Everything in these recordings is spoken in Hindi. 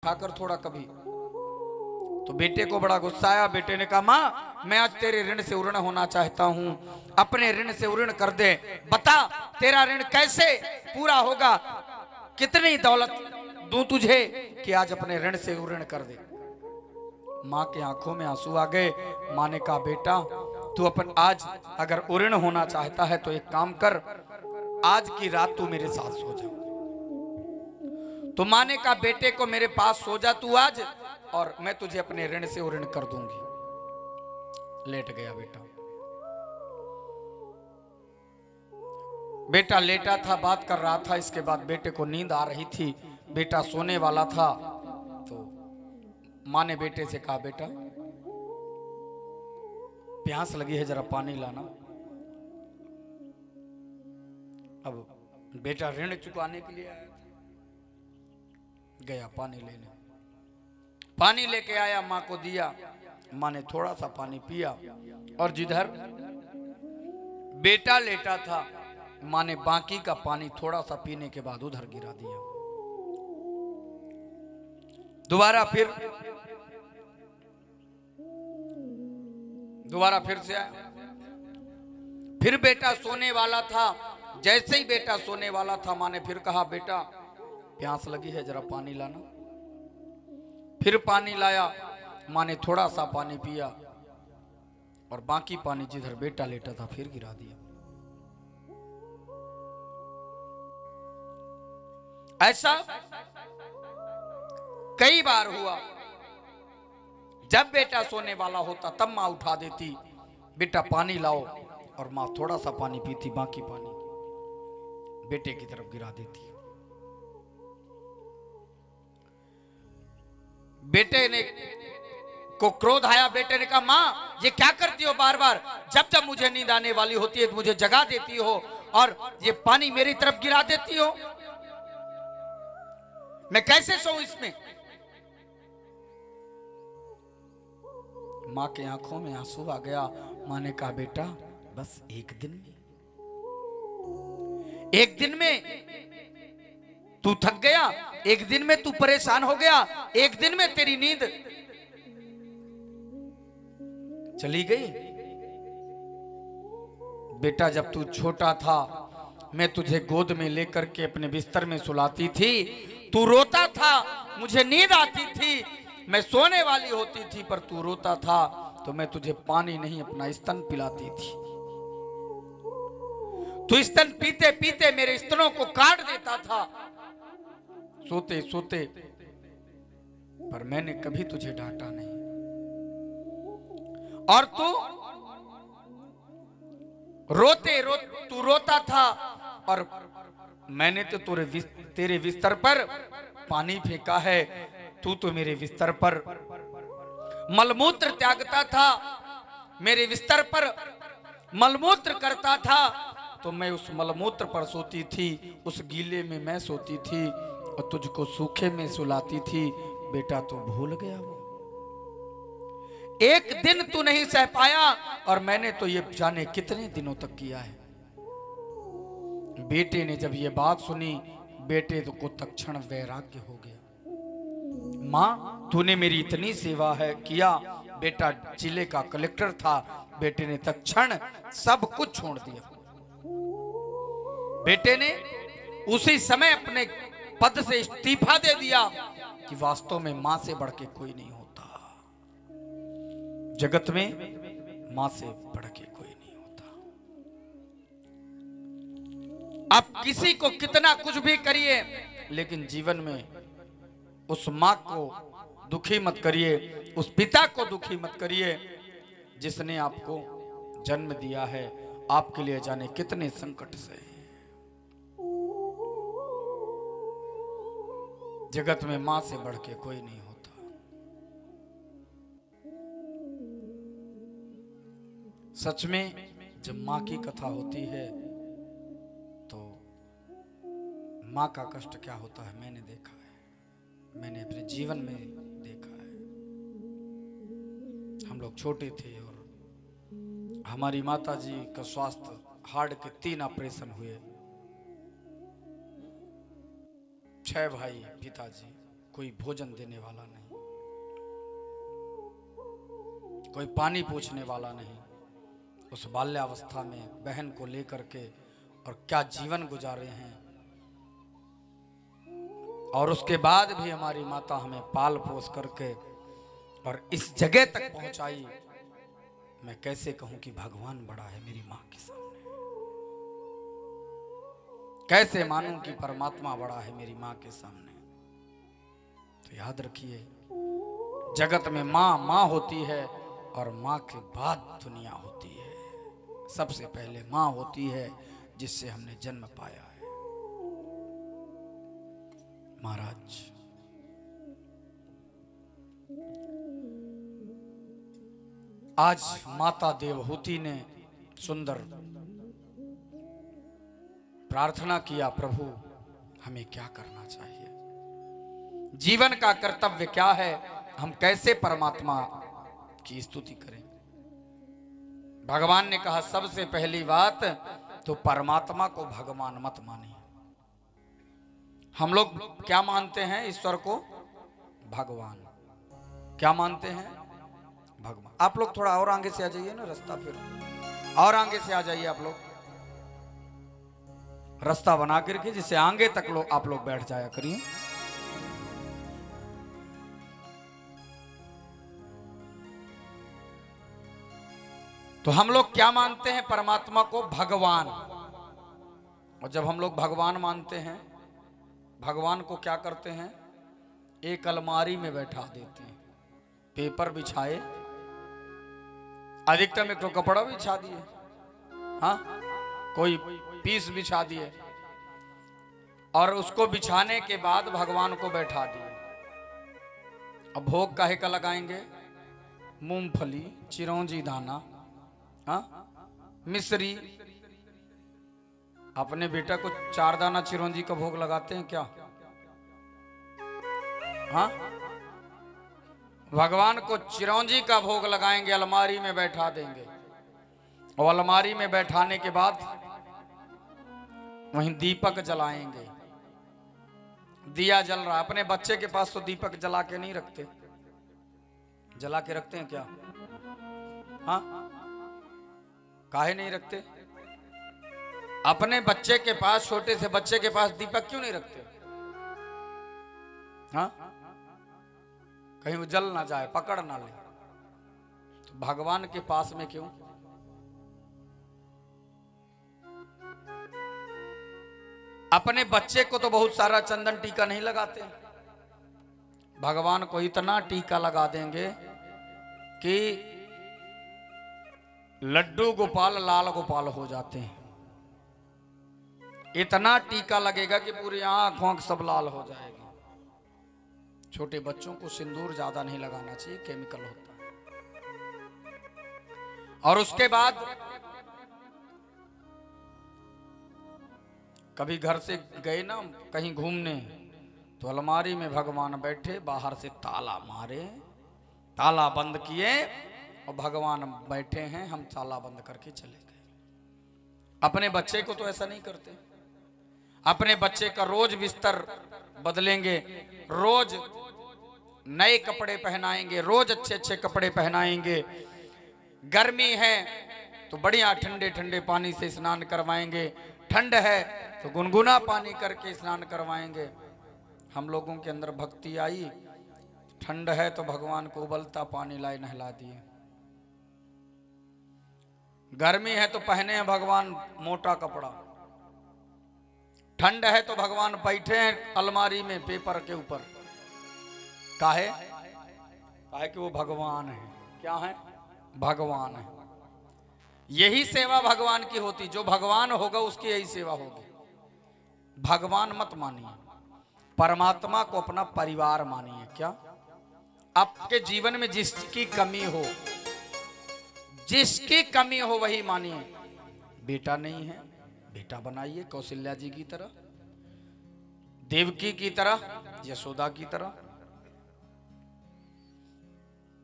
खाकर थोड़ा कभी। तो बेटे को बड़ा गुस्सा आया। बेटे ने कहा, माँ मैं आज तेरे ऋण से उऋण होना चाहता हूँ, अपने ऋण से उऋण कर दे। बता तेरा ऋण कैसे पूरा होगा, कितनी दौलत दूं तुझे कि आज अपने ऋण से उऋण कर दे। माँ के आंखों में आंसू आ गए। माँ ने कहा, बेटा तू अपन आज अगर उऋण होना चाहता है तो एक काम कर, आज की रात तू मेरे साथ सो जा। तो माँ ने कहा, बेटे को मेरे पास सो जा तू आज, और मैं तुझे अपने ऋण से ऋण कर दूंगी। लेट गया बेटा। बेटा लेटा था, बात कर रहा था। इसके बाद बेटे को नींद आ रही थी, बेटा सोने वाला था। तो माँ ने बेटे से कहा, बेटा प्यास लगी है, जरा पानी लाना। अब बेटा ऋण चुकाने के लिए आया, गया पानी लेने। पानी लेके आया, माँ को दिया। माँ ने थोड़ा सा पानी पिया, और जिधर बेटा लेटा था माँ ने बाकी का पानी थोड़ा सा पीने के बाद उधर गिरा दिया। दोबारा फिर से आया। फिर बेटा सोने वाला था। जैसे ही बेटा सोने वाला था, माँ ने फिर कहा, बेटा प्यास लगी है, जरा पानी लाना। फिर पानी लाया। माँ ने थोड़ा सा पानी पिया, और बाकी पानी जिधर बेटा लेटा था फिर गिरा दिया। ऐसा कई बार हुआ। जब बेटा सोने वाला होता तब माँ उठा देती, बेटा पानी लाओ, और माँ थोड़ा सा पानी पीती, बाकी पानी बेटे की तरफ गिरा देती। बेटे ने को क्रोध आया। बेटे ने कहा, माँ ये क्या करती हो, बार बार जब जब मुझे नींद आने वाली होती है तो मुझे जगा देती हो, और ये पानी मेरी तरफ गिरा देती हो, मैं कैसे सोऊं इसमें। माँ के आंखों में आंसू आ गया। माँ ने कहा, बेटा बस एक दिन में तू थक गया, एक दिन में तू परेशान हो गया, एक दिन में तेरी नींद चली गई। बेटा जब तू छोटा था, मैं तुझे गोद में लेकर के अपने बिस्तर में सुलाती थी, तू रोता था, मुझे नींद आती थी, मैं सोने वाली होती थी, पर तू रोता था तो मैं तुझे पानी नहीं अपना स्तन पिलाती थी। तू स्तन पीते पीते मेरे स्तनों को काट देता था सोते सोते, पर मैंने कभी तुझे डांटा नहीं। और तू रोता था, और मैंने तो तेरे बिस्तर पर पानी फेंका है। तू तो मेरे बिस्तर पर मलमूत्र त्यागता था, मेरे बिस्तर पर मलमूत्र करता था, तो मैं उस मलमूत्र पर सोती थी, उस गीले में मैं सोती थी, और तुझको सूखे में सुलाती थी। बेटा तो भूल गया वो एक दिन तू नहीं सह पाया, और मैंने तो ये जाने कितने दिनों तक किया है। बेटे ने जब ये बात सुनी, बेटे को तत्क्षण वैराग्य हो गया। माँ तूने मेरी इतनी सेवा है किया। बेटा जिले का कलेक्टर था। बेटे ने तत्क्षण सब कुछ छोड़ दिया। बेटे ने उसी समय अपने पद से इस्तीफा दे दिया कि वास्तव में मां से बढ़ के कोई नहीं होता, जगत में मां से बढ़ के कोई नहीं होता। आप किसी को कितना कुछ भी करिए, लेकिन जीवन में उस मां को दुखी मत करिए, उस पिता को दुखी मत करिए जिसने आपको जन्म दिया है। आपके लिए जाने कितने संकट से। जगत में मां से बढ़ के कोई नहीं होता। सच में जब मां की कथा होती है तो मां का कष्ट क्या होता है मैंने देखा है, मैंने अपने जीवन में देखा है। हम लोग छोटे थे और हमारी माता जी का स्वास्थ्य, हार्ट के 3 ऑपरेशन हुए, 6 भाई पिताजी, कोई भोजन देने वाला नहीं, कोई पानी पूछने वाला नहीं। उस बाल्यावस्था में बहन को लेकर के और क्या जीवन गुजारे हैं। और उसके बाद भी हमारी माता हमें पाल पोस करके और इस जगह तक पहुंचाई। मैं कैसे कहूं कि भगवान बड़ा है मेरी मां के सामने, कैसे मानूं कि परमात्मा बड़ा है मेरी मां के सामने। तो याद रखिए, जगत में मां मां होती है और मां के बाद दुनिया होती है। सबसे पहले मां होती है जिससे हमने जन्म पाया है। महाराज, आज माता देवहूति ने सुंदर प्रार्थना किया, प्रभु हमें क्या करना चाहिए, जीवन का कर्तव्य क्या है, हम कैसे परमात्मा की स्तुति करें। भगवान ने कहा सबसे पहली बात तो परमात्मा को भगवान मत मानिए। हम लोग क्या मानते हैं? ईश्वर को भगवान। क्या मानते हैं? भगवान। आप लोग थोड़ा और आगे से आ जाइए ना, रास्ता फिर और आगे से आ जाइए। आप लोग रास्ता बना करके जिससे आगे तक आप लोग बैठ जाया करिए। तो हम लोग क्या मानते हैं? परमात्मा को भगवान। और जब हम लोग भगवान मानते हैं, भगवान को क्या करते हैं? एक अलमारी में बैठा देते हैं, पेपर बिछाए, अधिकतम एक तो कपड़ा बिछा दिए, हाँ, कोई पीस बिछा दिए, और उसको बिछाने के बाद भगवान को बैठा दिए। अब भोग काहे का लगाएंगे? मूंगफली, चिरौंजी दाना, हाँ, मिश्री। अपने बेटा को 4 दाना चिरौंजी का भोग लगाते हैं क्या? हाँ, भगवान को चिरौंजी का भोग लगाएंगे, अलमारी में बैठा देंगे, और अलमारी में बैठाने के बाद वहीं दीपक जलाएंगे। दिया जल रहा, अपने बच्चे के पास तो दीपक जला के नहीं रखते, जला के रखते हैं क्या? हाँ, काहे नहीं रखते? अपने बच्चे के पास, छोटे से बच्चे के पास दीपक क्यों नहीं रखते? हाँ, कहीं वो जल ना जाए, पकड़ ना ले। तो भगवान के पास में क्यों? अपने बच्चे को तो बहुत सारा चंदन टीका नहीं लगाते, भगवान को इतना टीका लगा देंगे कि लड्डू गोपाल लाल गोपाल हो जाते हैं। इतना टीका लगेगा कि पूरी आंख वांख सब लाल हो जाएगी। छोटे बच्चों को सिंदूर ज्यादा नहीं लगाना चाहिए, केमिकल होता है। और उसके बाद कभी घर से गए ना कहीं घूमने, तो अलमारी में भगवान बैठे, बाहर से ताला मारे, ताला बंद किए, और भगवान बैठे हैं, हम ताला बंद करके चले गए। अपने बच्चे को तो ऐसा नहीं करते। अपने बच्चे का रोज बिस्तर बदलेंगे, रोज नए कपड़े पहनाएंगे, रोज अच्छे अच्छे कपड़े पहनाएंगे। गर्मी है तो बढ़िया ठंडे ठंडे पानी से स्नान करवाएंगे, ठंड है तो गुनगुना पानी करके स्नान करवाएंगे। हम लोगों के अंदर भक्ति आई, ठंड है तो भगवान को उबलता पानी लाए नहला दिए, गर्मी है तो पहने हैं भगवान मोटा कपड़ा, ठंड है तो भगवान बैठे हैं अलमारी में पेपर के ऊपर। काहे? काहे कि वो भगवान है। क्या है? भगवान है। यही सेवा भगवान की होती, जो भगवान होगा उसकी यही सेवा होगी। भगवान मत मानिए, परमात्मा को अपना परिवार मानिए। क्या? आपके जीवन में जिसकी कमी हो, जिसकी कमी हो वही मानिए। बेटा नहीं है, बेटा बनाइए, कौशल्या जी की तरह, देवकी की तरह, यशोदा की तरह।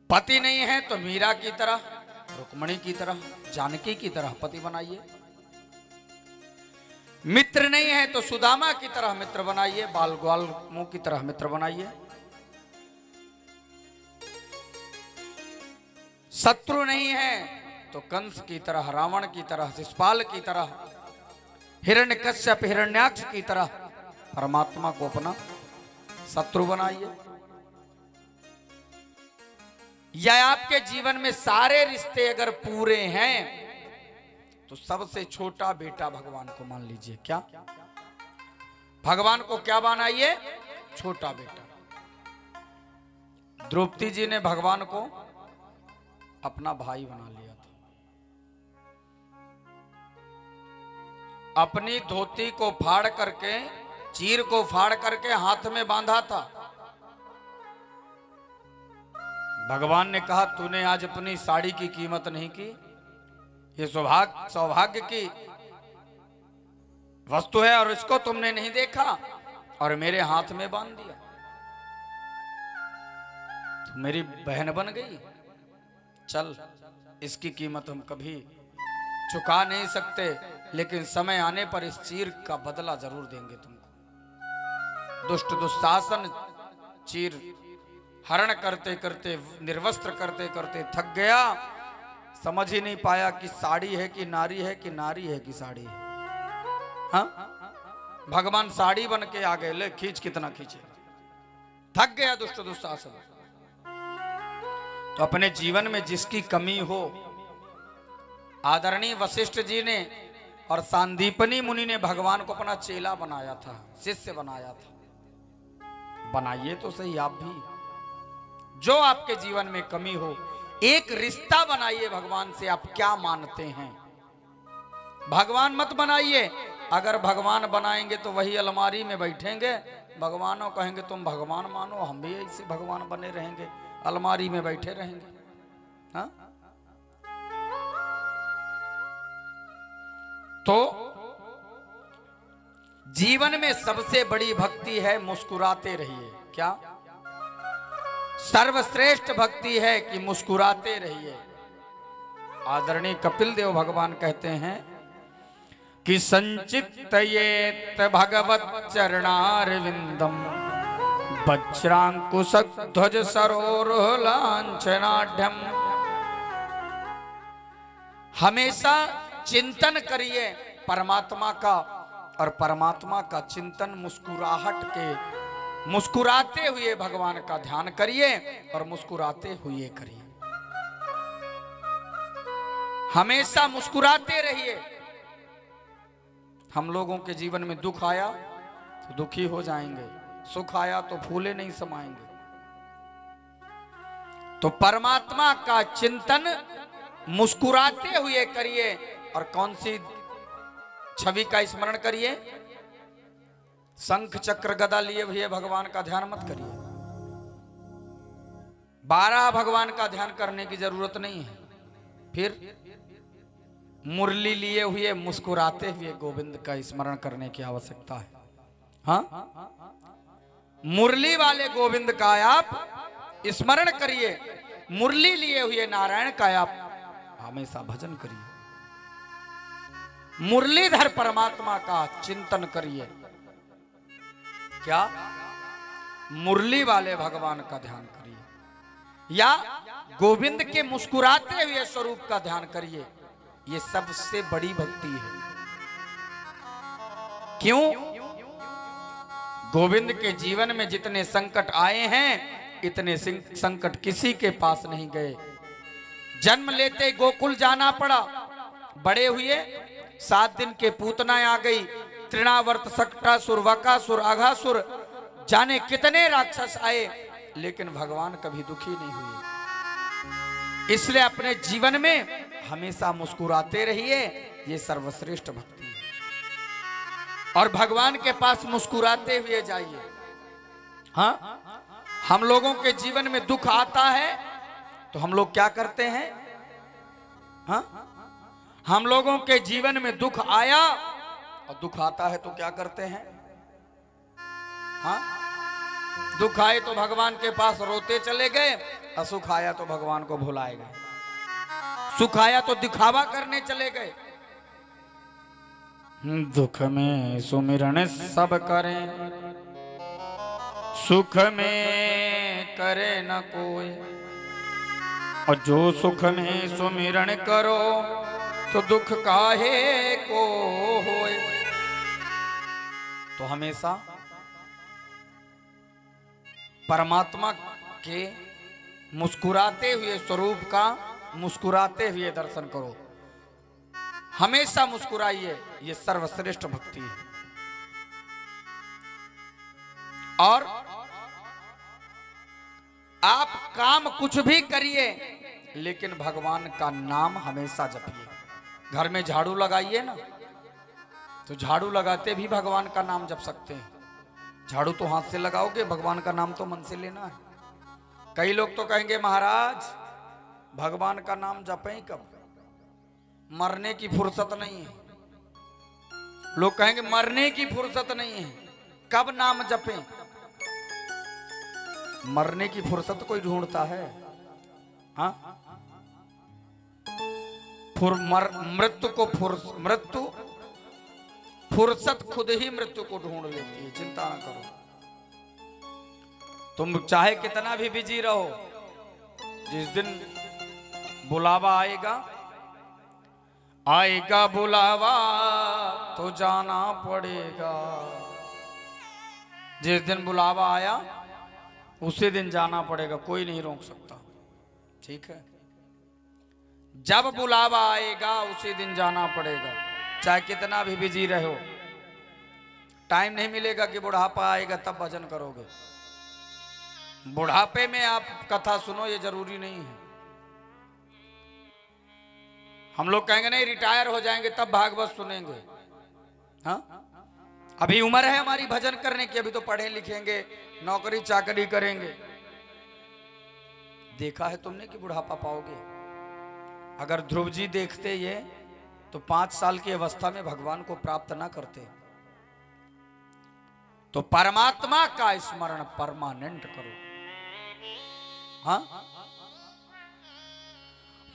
पति नहीं है तो मीरा की तरह, रुक्मणी की तरह, जानकी की तरह पति बनाइए। मित्र नहीं है तो सुदामा की तरह मित्र बनाइए, बाल ग्वाल मुंह की तरह मित्र बनाइए। शत्रु नहीं है तो कंस की तरह, रावण की तरह, शिशुपाल की तरह, हिरण्यकश्यप हिरण्याक्ष की तरह परमात्मा को अपना शत्रु बनाइए। या आपके जीवन में सारे रिश्ते अगर पूरे हैं तो सबसे छोटा बेटा भगवान को मान लीजिए। क्या भगवान को क्या बनाइए? छोटा बेटा। द्रौपदी जी ने भगवान को अपना भाई बना लिया था। अपनी धोती को फाड़ करके, चीर को फाड़ करके हाथ में बांधा था। भगवान ने कहा तूने आज अपनी साड़ी की कीमत नहीं की, ये सौभाग्य की वस्तु है और इसको तुमने नहीं देखा और मेरे हाथ में बांध दिया। तो मेरी बहन बन गई, चल इसकी कीमत हम कभी चुका नहीं सकते, लेकिन समय आने पर इस चीर का बदला जरूर देंगे तुमको। दुष्ट दुशासन चीर हरण करते करते, निर्वस्त्र करते करते थक गया, समझ ही नहीं पाया कि साड़ी है कि नारी है, कि नारी है कि साड़ी है। हाँ, भगवान साड़ी बन के आ गए, ले खींच कितना खींचे, थक गया दुष्ट दुशासन। तो अपने जीवन में जिसकी कमी हो, आदरणीय वशिष्ठ जी ने और सांदीपनी मुनि ने भगवान को अपना चेला बनाया था, शिष्य बनाया था। बनाइए तो सही आप भी। जो आपके जीवन में कमी हो, एक रिश्ता बनाइए भगवान से। आप क्या मानते हैं? भगवान मत बनाइए। अगर भगवान बनाएंगे तो वही अलमारी में बैठेंगे, भगवानों कहेंगे तुम भगवान मानो, हम भी ऐसे भगवान बने रहेंगे, अलमारी में बैठे रहेंगे। हाँ? तो जीवन में सबसे बड़ी भक्ति है मुस्कुराते रहिए। क्या? सर्वश्रेष्ठ भक्ति है कि मुस्कुराते रहिए। आदरणीय कपिल देव भगवान कहते हैं कि संचित्तयेत भगवत चरणारविंदम वज्रांकुश ध्वज सरोरुह लांछनाढ्यम। हमेशा चिंतन करिए परमात्मा का, और परमात्मा का चिंतन मुस्कुराहट के, मुस्कुराते हुए भगवान का ध्यान करिए और मुस्कुराते हुए करिए। हमेशा मुस्कुराते रहिए। हम लोगों के जीवन में दुख आया तो दुखी हो जाएंगे, सुख आया तो फूले नहीं समाएंगे। तो परमात्मा का चिंतन मुस्कुराते हुए करिए। और कौन सी छवि का स्मरण करिए? शंख चक्र गदा लिए हुए भगवान का ध्यान मत करिए। 12 भगवान का ध्यान करने की जरूरत नहीं है। फिर मुरली लिए हुए मुस्कुराते हुए गोविंद का स्मरण करने की आवश्यकता है। हाँ, मुरली वाले गोविंद का आप स्मरण करिए, मुरली लिए हुए नारायण का आप हमेशा भजन करिए, मुरलीधर परमात्मा का चिंतन करिए। क्या? मुरली वाले भगवान का ध्यान करिए या गोविंद के मुस्कुराते हुए स्वरूप का ध्यान करिए। ये सबसे बड़ी भक्ति है। क्यों? गोविंद के जीवन में जितने संकट आए हैं, इतने संकट किसी के पास नहीं गए। जन्म लेते गोकुल जाना पड़ा, बड़े हुए 7 दिन के पूतना आ गई, तृणावर्त, सक्टासुर, वकासुर, आघासुर, जाने कितने राक्षस आए, लेकिन भगवान कभी दुखी नहीं हुए। इसलिए अपने जीवन में हमेशा मुस्कुराते रहिए। ये सर्वश्रेष्ठ भक्ति है। और भगवान के पास मुस्कुराते हुए जाइए। हाँ, हम लोगों के जीवन में दुख आता है तो हम लोग क्या करते हैं? हाँ, हम लोगों के जीवन में दुख आया और दुख आता है तो क्या करते हैं? हाँ, दुख आए तो भगवान के पास रोते चले गए, और सुख आया तो भगवान को भुलाए गए। सुख आया तो दिखावा करने चले गए। दुख में सुमिरन सब करें, सुख में करे न कोई। और जो सुख में सुमिरन करो तो दुख काहे को होए। तो हमेशा परमात्मा के मुस्कुराते हुए स्वरूप का मुस्कुराते हुए दर्शन करो, हमेशा मुस्कुराइए, ये सर्वश्रेष्ठ भक्ति है। और आप काम कुछ भी करिए लेकिन भगवान का नाम हमेशा जपिए। घर में झाड़ू लगाइए ना, तो झाड़ू लगाते भी भगवान का नाम जप सकते हैं। झाड़ू तो हाथ से लगाओगे, भगवान का नाम तो मन से लेना है। कई लोग तो कहेंगे महाराज भगवान का नाम जपें कब, मरने की फुर्सत नहीं है। लोग कहेंगे मरने की फुर्सत नहीं है, कब नाम जपें। मरने की फुर्सत कोई ढूंढता है? हाँ, मृत्यु को मृत्यु फुर्सत खुद ही मृत्यु को ढूंढ लेती है, चिंता ना करो। तुम चाहे कितना भी बिजी रहो, जिस दिन बुलावा आएगा, आएगा बुलावा तो जाना पड़ेगा। जिस दिन बुलावा आया उसी दिन जाना पड़ेगा, कोई नहीं रोक सकता। ठीक है, जब बुलावा आएगा उसी दिन जाना पड़ेगा, चाहे कितना भी बिजी रहो। टाइम नहीं मिलेगा कि बुढ़ापा आएगा तब भजन करोगे। बुढ़ापे में आप कथा सुनो, ये जरूरी नहीं है। हम लोग कहेंगे नहीं रिटायर हो जाएंगे तब भागवत सुनेंगे। हाँ, अभी उम्र है हमारी भजन करने की, अभी तो पढ़े लिखेंगे, नौकरी चाकरी करेंगे। देखा है तुमने कि बुढ़ापा पाओगे? अगर ध्रुव जी देखते ये तो 5 साल की अवस्था में भगवान को प्राप्त ना करते। तो परमात्मा का स्मरण परमानेंट करो। हाँ,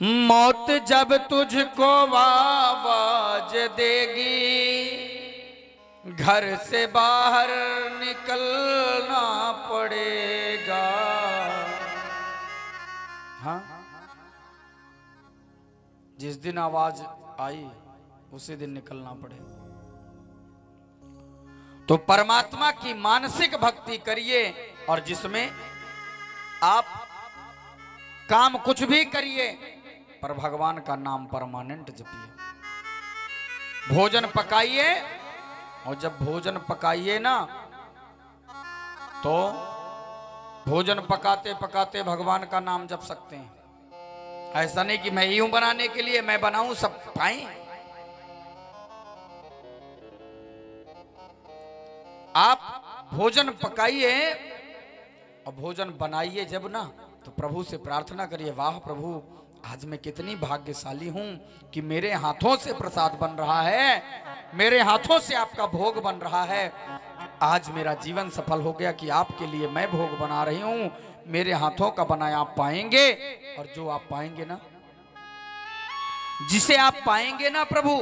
मौत जब तुझको आवाज देगी, घर से बाहर निकलना पड़ेगा। हाँ, जिस दिन आवाज आई उसी दिन निकलना पड़ेगा। तो परमात्मा की मानसिक भक्ति करिए, और जिसमें आप काम कुछ भी करिए पर भगवान का नाम परमानेंट जपिए। भोजन पकाइए, और जब भोजन पकाइए ना तो भोजन पकाते पकाते भगवान का नाम जप सकते हैं। ऐसा नहीं कि मैं यूं बनाने के लिए मैं बनाऊं सब खाएं। आप भोजन पकाइए और भोजन बनाइए जब ना, तो प्रभु से प्रार्थना करिए, वाह प्रभु आज मैं कितनी भाग्यशाली हूं कि मेरे हाथों से प्रसाद बन रहा है, मेरे हाथों से आपका भोग बन रहा है। आज मेरा जीवन सफल हो गया कि आपके लिए मैं भोग बना रही हूं। मेरे हाथों का बनाया आप पाएंगे, और जो आप पाएंगे ना, जिसे आप पाएंगे ना प्रभु,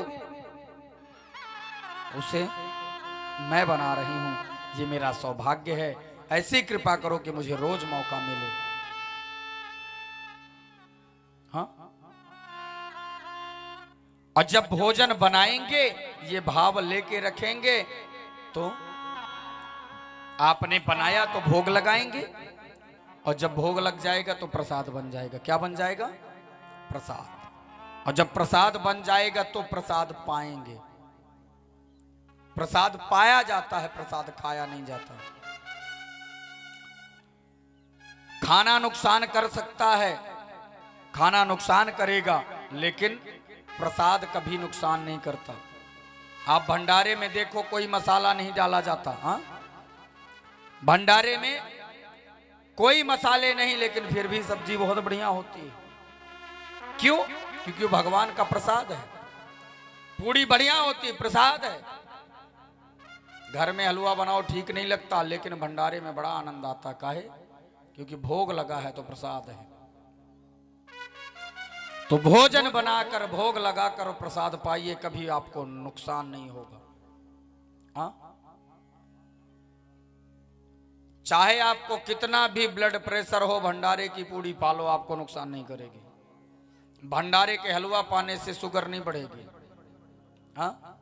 उसे मैं बना रही हूं। ये मेरा सौभाग्य है। ऐसी कृपा करो कि मुझे रोज मौका मिले। हाँ, और जब भोजन बनाएंगे ये भाव लेके रखेंगे तो आपने बनाया तो भोग लगाएंगे, और जब भोग लग जाएगा तो प्रसाद बन जाएगा। क्या बन जाएगा? प्रसाद। और जब प्रसाद बन जाएगा तो प्रसाद पाएंगे। प्रसाद पाया जाता है, प्रसाद खाया नहीं जाता। खाना नुकसान कर सकता है, खाना नुकसान करेगा, लेकिन प्रसाद कभी नुकसान नहीं करता। आप भंडारे में देखो कोई मसाला नहीं डाला जाता। हाँ, भंडारे में कोई मसाले नहीं, लेकिन फिर भी सब्जी बहुत बढ़िया होती है। क्यों? क्योंकि भगवान का प्रसाद है। पूड़ी बढ़िया होती है, प्रसाद है। घर में हलवा बनाओ ठीक नहीं लगता, लेकिन भंडारे में बड़ा आनंद आता। काहे? क्योंकि भोग लगा है तो प्रसाद है। तो भोजन बनाकर भोग लगाकर प्रसाद पाइए, कभी आपको नुकसान नहीं होगा। हाँ, चाहे आपको कितना भी ब्लड प्रेशर हो, भंडारे की पूड़ी पालो आपको नुकसान नहीं करेगी। भंडारे के हलवा पाने से शुगर नहीं बढ़ेगी। हाँ,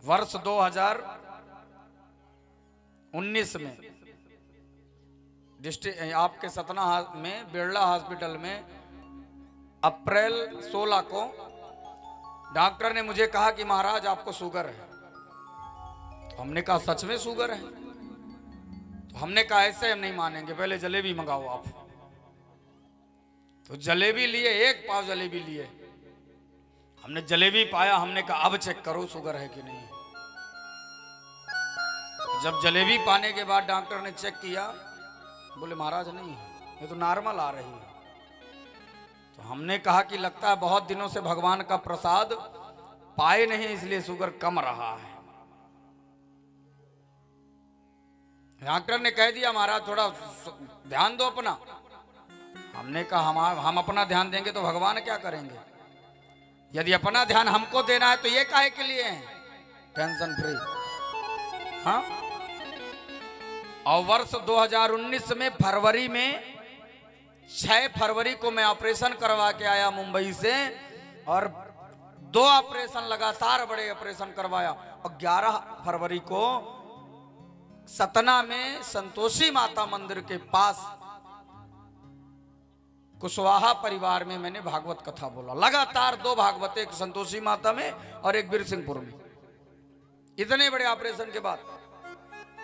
वर्ष 2019 में डिस्ट्रिक्ट आपके सतना में बिरला हॉस्पिटल में अप्रैल 16 को डॉक्टर ने मुझे कहा कि महाराज आपको शुगर है। तो हमने कहा सच में शुगर है? तो हमने कहा ऐसे हम नहीं मानेंगे, पहले जलेबी मंगाओ आप। तो जलेबी लिए, एक पाव जलेबी लिए। हमने जलेबी पाया, हमने कहा अब चेक करो शुगर है कि नहीं। जब जलेबी पाने के बाद डॉक्टर ने चेक किया, बोले महाराज नहीं है, ये तो नॉर्मल आ रही है। तो हमने कहा कि लगता है बहुत दिनों से भगवान का प्रसाद पाए नहीं, इसलिए शुगर कम रहा है। डॉक्टर ने कह दिया महाराज थोड़ा ध्यान दो अपना। हमने कहा हम अपना ध्यान देंगे तो भगवान क्या करेंगे? यदि अपना ध्यान हमको देना है तो ये काहे के लिए है? Tension free. हाँ, और वर्ष 2019 में फरवरी में 6 फरवरी को मैं ऑपरेशन करवा के आया मुंबई से, और 2 ऑपरेशन लगातार बड़े ऑपरेशन करवाया। और 11 फरवरी को सतना में संतोषी माता मंदिर के पास कुशवाहा परिवार में मैंने भागवत कथा बोला। लगातार 2 भागवत, एक संतोषी माता में और एक बिरसिंहपुर में। इतने बड़े ऑपरेशन के बाद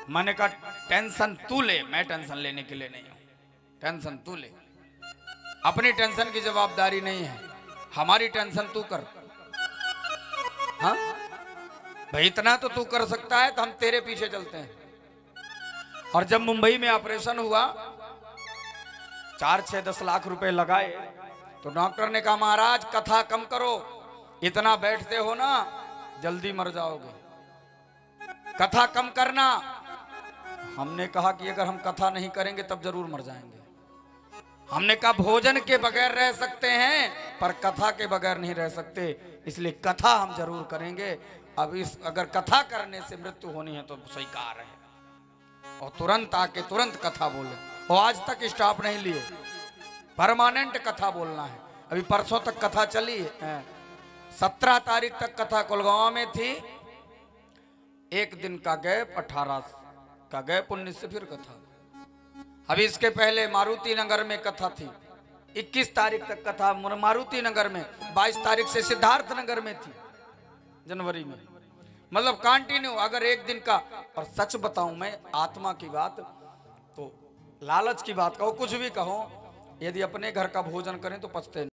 मैंने कहा टेंशन तू ले, मैं टेंशन लेने के लिए नहीं हूं। टेंशन तू ले, अपनी टेंशन की जवाबदारी नहीं है, हमारी टेंशन तू कर। हाँ भाई, इतना तो तू कर सकता है तो हम तेरे पीछे चलते हैं। और जब मुंबई में ऑपरेशन हुआ, 4-6-10 लाख रुपए लगाए, तो डॉक्टर ने कहा महाराज कथा कम करो, इतना बैठते हो ना जल्दी मर जाओगे, कथा कम करना। हमने कहा कि अगर हम कथा नहीं करेंगे तब जरूर मर जाएंगे। हमने कहा भोजन के बगैर रह सकते हैं पर कथा के बगैर नहीं रह सकते, इसलिए कथा हम जरूर करेंगे। अब इस अगर कथा करने से मृत्यु होनी है तो स्वीकार है, और तुरंत आके तुरंत कथा बोले। और आज तक स्टॉप नहीं लिए, परमानेंट कथा बोलना है। अभी परसों तक कथा चली है, 17 तारीख तक कथा कोलगांव में थी। एक दिन का गैप, 18 का गैप, 19 से फिर कथा। अभी इसके पहले मारुति नगर में कथा थी, 21 तारीख तक कथा मारुति नगर में, 22 तारीख से सिद्धार्थ नगर में थी जनवरी में। मतलब कंटिन्यू। अगर एक दिन का, और सच बताऊं मैं आत्मा की बात, तो लालच की बात कहो कुछ भी कहो, यदि अपने घर का भोजन करें तो पचते नहीं।